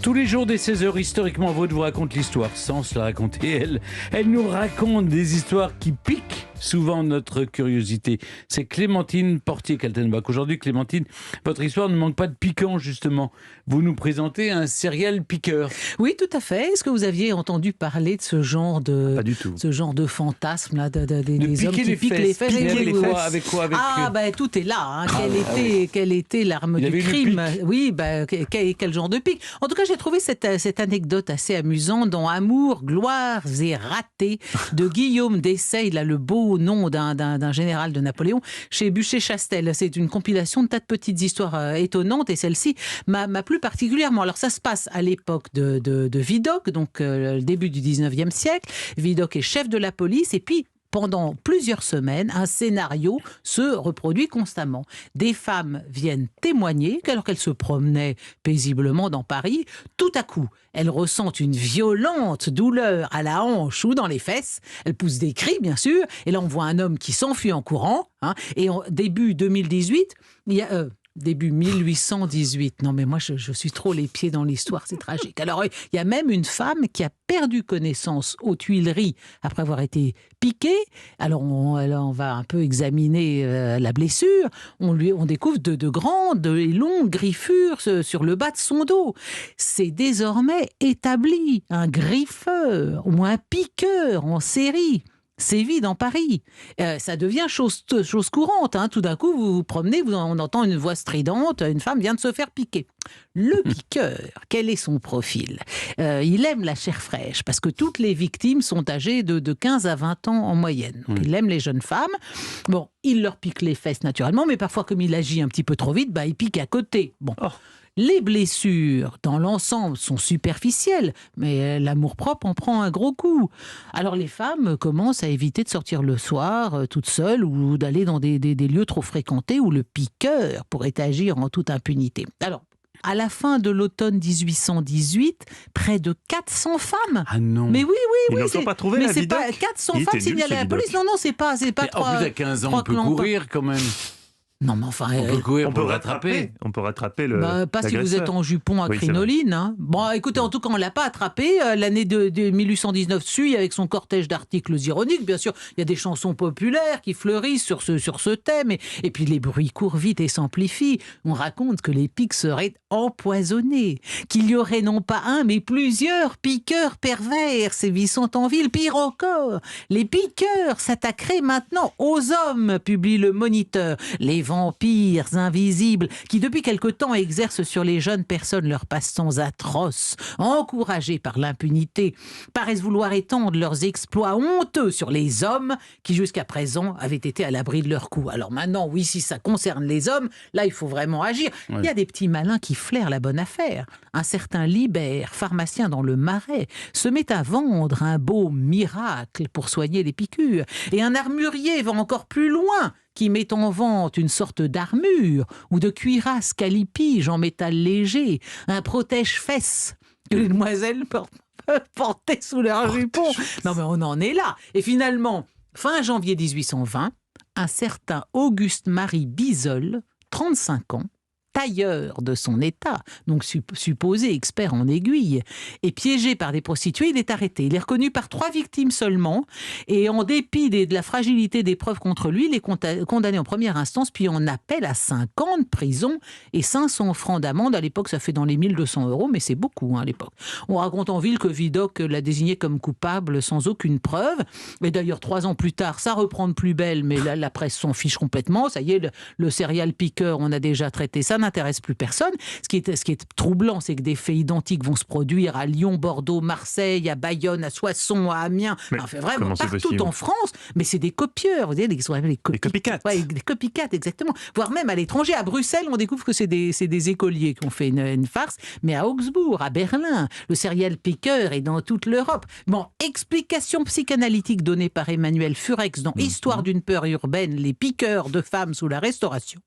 Tous les jours dès 16h, historiquement, Vaud vous raconte l'histoire sans se la raconter elle. Elle nous raconte des histoires qui piquent souvent notre curiosité. C'est Clémentine Portier-Kaltenbach. Aujourd'hui, Clémentine, votre histoire ne manque pas de piquant, justement. Vous nous présentez un serial piqueur. Oui, tout à fait. Est-ce que vous aviez entendu parler de ce genre de... Pas du tout. Ce genre de fantasme là, des hommes qui les piquent fesses. les fesses. Avec quoi Tout est là. Hein. Quelle était l'arme du crime? Oui, quel genre de pique? En tout cas, j'ai trouvé cette anecdote assez amusante dans Amour, gloires et ratés de Guillaume d'Essay, là, le beau nom d'un général de Napoléon, chez Buchet-Chastel. C'est une compilation de tas de petites histoires étonnantes et celle-ci m'a plu particulièrement. Alors ça se passe à l'époque de Vidocq, donc le début du 19e siècle. Vidocq est chef de la police et puis pendant plusieurs semaines, un scénario se reproduit constamment. Des femmes viennent témoigner qu'alors qu'elles se promenaient paisiblement dans Paris, tout à coup, elles ressentent une violente douleur à la hanche ou dans les fesses. Elles poussent des cris, bien sûr. Et là, on voit un homme qui s'enfuit en courant. Et début 2018, il y a... Début 1818. Non, mais moi, je suis trop les pieds dans l'histoire, c'est tragique. Alors, il y a même une femme qui a perdu connaissance aux Tuileries après avoir été piquée. Alors, on va un peu examiner la blessure. On découvre de grandes et longues griffures sur le bas de son dos. C'est désormais établi. Un griffeur ou un piqueur en série sévit dans Paris. Ça devient chose courante. Hein. Tout d'un coup, vous vous promenez, on entend une voix stridente, une femme vient de se faire piquer. Le piqueur, quel est son profil? Il aime la chair fraîche, parce que toutes les victimes sont âgées de 15 à 20 ans en moyenne. Donc, il aime les jeunes femmes. Bon, il leur pique les fesses naturellement, mais parfois, comme il agit un petit peu trop vite, il pique à côté. Bon. Les blessures, dans l'ensemble, sont superficielles, mais l'amour-propre en prend un gros coup. Alors les femmes commencent à éviter de sortir le soir, toutes seules, ou d'aller dans des lieux trop fréquentés où le piqueur pourrait agir en toute impunité. Alors, à la fin de l'automne 1818, près de 400 femmes. Ah non. Mais oui. Ils n'ont pas trouvé la Vidocq. Mais c'est pas 400 femmes signalées à la police. Non, c'est pas mais 3. En plus, à 15 ans, on peut courir quand même. Non, mais enfin... On peut courir, on peut rattraper. On peut rattraper le. Pas si l'agresseur. vous êtes en jupon à crinoline. Hein. Bon, écoutez, en tout cas, on ne l'a pas attrapé. L'année de 1819 suit avec son cortège d'articles ironiques. Bien sûr, il y a des chansons populaires qui fleurissent sur ce thème. Et puis, les bruits courent vite et s'amplifient. On raconte que les piques seraient empoisonnés. Qu'il y aurait non pas un, mais plusieurs piqueurs pervers sévissant en ville. Pire encore, les piqueurs s'attaqueraient maintenant aux hommes, publie le Moniteur. Les vampires invisibles qui depuis quelque temps exercent sur les jeunes personnes leurs passe-temps atroces, encouragés par l'impunité, paraissent vouloir étendre leurs exploits honteux sur les hommes qui jusqu'à présent avaient été à l'abri de leurs coups. Alors maintenant, oui, si ça concerne les hommes, là il faut vraiment agir. Ouais. Il y a des petits malins qui flairent la bonne affaire. Un certain Libert, pharmacien dans le Marais, se met à vendre un beau miracle pour soigner les piqûres. Et un armurier va encore plus loin, qui met en vente une sorte d'armure ou de cuirasse calipige en métal léger, un protège-fesses que les demoiselles peuvent porter sous leur jupon. Non mais on en est là. Et finalement, fin janvier 1820, un certain Auguste-Marie Bizol, 35 ans, tailleur de son état, donc supposé expert en aiguille, et piégé par des prostituées, il est arrêté. Il est reconnu par 3 victimes seulement, et en dépit de la fragilité des preuves contre lui, il est condamné en première instance, puis en appel à 5 ans de prison et 500 francs d'amende. À l'époque, ça fait dans les 1200 €, mais c'est beaucoup à l'époque. On raconte en ville que Vidocq l'a désigné comme coupable sans aucune preuve, et d'ailleurs 3 ans plus tard, ça reprend de plus belle, mais là, la presse s'en fiche complètement. Ça y est, le serial piqueur, on a déjà traité ça, n'intéresse plus personne. Ce qui est troublant, c'est que des faits identiques vont se produire à Lyon, Bordeaux, Marseille, à Bayonne, à Soissons, à Amiens, enfin, vraiment partout en France, mais c'est des copieurs, vous voyez, ce qu'on appelle les copycats. Ouais, des copycats, exactement. Voire même à l'étranger, à Bruxelles, on découvre que c'est des écoliers qui ont fait une farce, mais à Augsbourg, à Berlin, le serial piqueur est dans toute l'Europe. Bon, explication psychanalytique donnée par Emmanuel Furex dans Histoire d'une peur urbaine, les piqueurs de femmes sous la Restauration.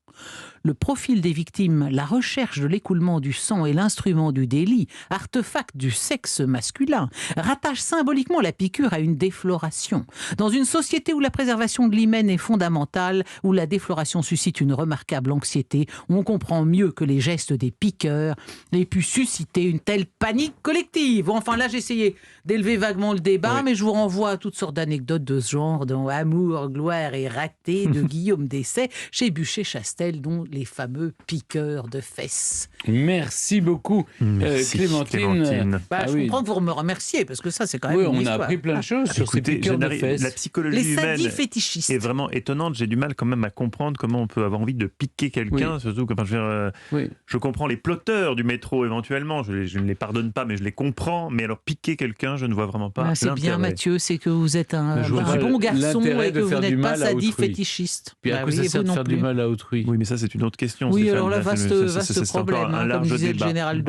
Le profil des victimes crime, la recherche de l'écoulement du sang est l'instrument du délit, artefact du sexe masculin, rattache symboliquement la piqûre à une défloration. Dans une société où la préservation de l'hymen est fondamentale, où la défloration suscite une remarquable anxiété, on comprend mieux que les gestes des piqueurs aient pu susciter une telle panique collective. Enfin là, j'ai essayé d'élever vaguement le débat, mais je vous renvoie à toutes sortes d'anecdotes de ce genre, dans Amour, gloire et raté de Guillaume Dessay, chez Buchet-Chastel, dont les fameux piqueurs de fesses. Merci beaucoup, Clémentine. Je comprends que vous me remerciez, parce que ça, c'est quand même une histoire. On a appris plein de choses sur ces piqueurs de fesses. La psychologie humaine est vraiment étonnante. J'ai du mal quand même à comprendre comment on peut avoir envie de piquer quelqu'un, surtout que je comprends les plotteurs du métro éventuellement, je ne les pardonne pas, mais je les comprends. Mais alors piquer quelqu'un, je ne vois vraiment pas. C'est bien, Mathieu, c'est que vous êtes un bon garçon et que vous n'êtes pas sadiste fétichiste. Puis à quoi ça sert de faire du mal à autrui? Oui, mais ça c'est une autre question. Oui, alors là, vaste problème, comme disait le général